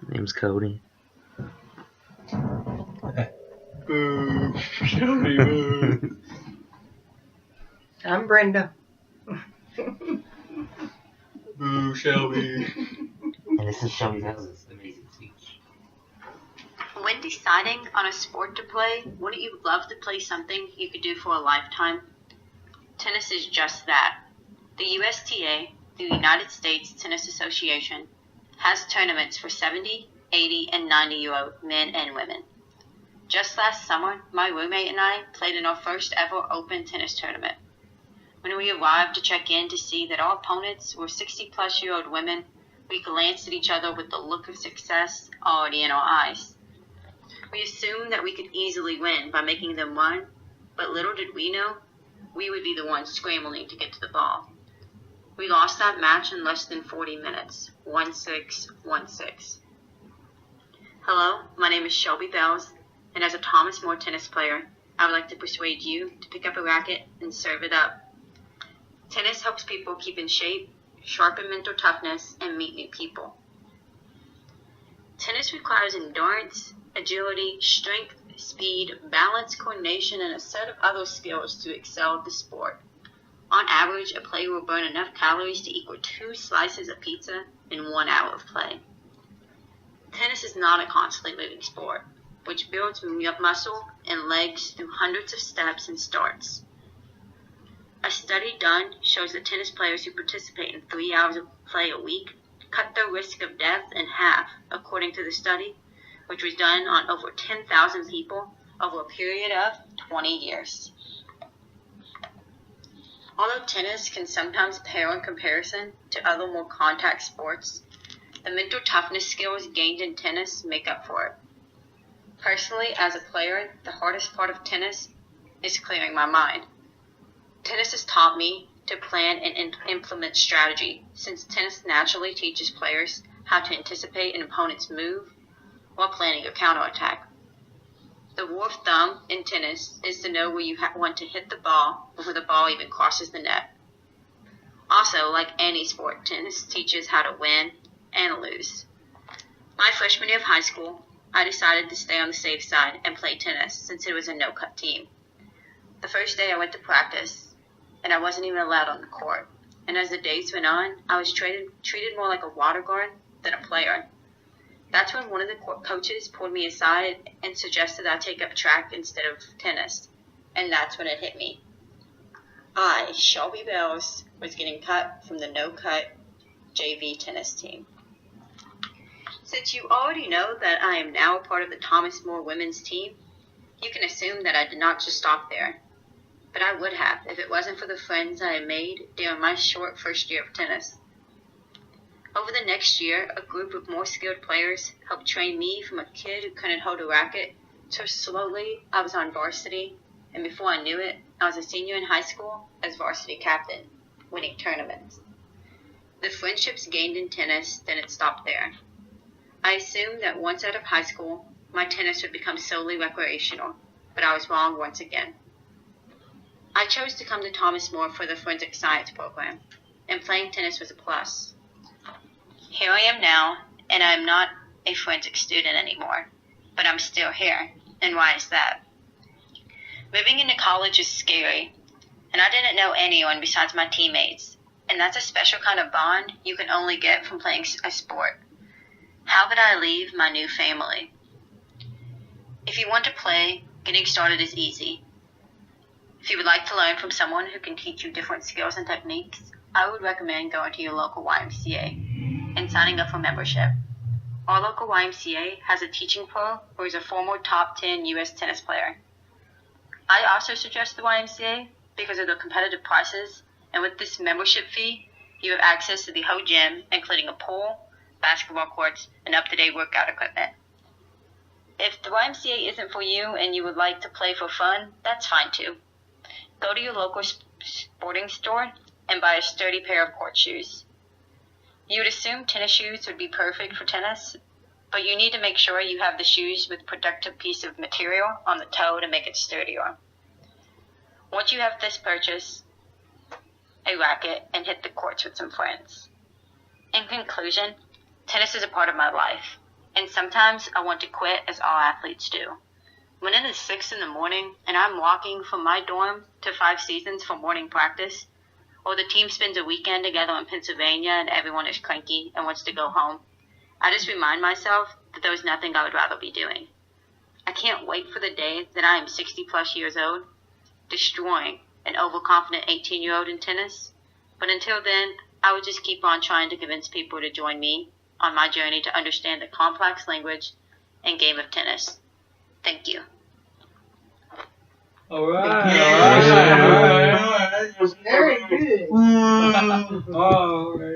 Name's Cody. Boo. Shelby, boo. I'm Brenda. Boo, Shelby. And this is Shelby House's amazing speech. When deciding on a sport to play, wouldn't you love to play something you could do for a lifetime? Tennis is just that. The USTA, the United States Tennis Association, has tournaments for 70, 80, and 90-year-old men and women. Just last summer, my roommate and I played in our first ever open tennis tournament. When we arrived to check in to see that our opponents were 60-plus-year-old women, we glanced at each other with the look of success already in our eyes. We assumed that we could easily win by making them run, but little did we know, we would be the ones scrambling to get to the ball. We lost that match in less than 40 minutes, 1-6, 1-6. Hello, my name is Shelby Bells, and as a Thomas More tennis player, I would like to persuade you to pick up a racket and serve it up. Tennis helps people keep in shape, sharpen mental toughness, and meet new people. Tennis requires endurance, agility, strength, speed, balance, coordination, and a set of other skills to excel at the sport. On average, a player will burn enough calories to equal 2 slices of pizza in 1 hour of play. Tennis is not a constantly moving sport, which builds muscle and legs through hundreds of steps and starts. A study done shows that tennis players who participate in 3 hours of play a week cut their risk of death in half, according to the study, which was done on over 10,000 people over a period of 20 years. Although tennis can sometimes pale in comparison to other more contact sports, the mental toughness skills gained in tennis make up for it. Personally, as a player, the hardest part of tennis is clearing my mind. Tennis has taught me to plan and implement strategy, since tennis naturally teaches players how to anticipate an opponent's move while planning a counterattack. The rule of thumb in tennis is to know where you want to hit the ball before the ball even crosses the net. Also, like any sport, tennis teaches how to win and lose. My freshman year of high school, I decided to stay on the safe side and play tennis since it was a no-cut team. The first day I went to practice, and I wasn't even allowed on the court. And as the days went on, I was treated more like a water guard than a player. That's when one of the coaches pulled me aside and suggested I take up track instead of tennis. And that's when it hit me. I, Shelby Bells, was getting cut from the no-cut JV tennis team. Since you already know that I am now a part of the Thomas More women's team, you can assume that I did not just stop there. But I would have if it wasn't for the friends I had made during my short first year of tennis. Over the next year, a group of more skilled players helped train me from a kid who couldn't hold a racket, so slowly I was on varsity, and before I knew it, I was a senior in high school as varsity captain, winning tournaments. The friendships gained in tennis didn't stop there. I assumed that once out of high school, my tennis would become solely recreational, but I was wrong once again. I chose to come to Thomas More for the forensic science program, and playing tennis was a plus. Here I am now, and I am not a forensic student anymore, but I'm still here, and why is that? Moving into college is scary, and I didn't know anyone besides my teammates, and that's a special kind of bond you can only get from playing a sport. How could I leave my new family? If you want to play, getting started is easy. If you would like to learn from someone who can teach you different skills and techniques, I would recommend going to your local YMCA and signing up for membership. Our local YMCA has a teaching pro who is a former top 10 U.S. tennis player. I also suggest the YMCA because of the competitive prices, and with this membership fee, you have access to the whole gym, including a pool, basketball courts, and up-to-date workout equipment. If the YMCA isn't for you and you would like to play for fun, that's fine too. Go to your local sporting store and buy a sturdy pair of court shoes. You would assume tennis shoes would be perfect for tennis, but you need to make sure you have the shoes with a protective piece of material on the toe to make it sturdier. Once you have this purchase, a racket, and hit the courts with some friends. In conclusion, tennis is a part of my life, And sometimes I want to quit, as all athletes do. When it is 6 in the morning and I'm walking from my dorm to Five Seasons for morning practice, or the team spends a weekend together in Pennsylvania and everyone is cranky and wants to go home, I just remind myself that there was nothing I would rather be doing. I can't wait for the day that I am 60 plus years old, destroying an overconfident 18-year-old in tennis. But until then, I would just keep on trying to convince people to join me on my journey to understand the complex language and game of tennis. Thank you. Alright. That was very good. Alright.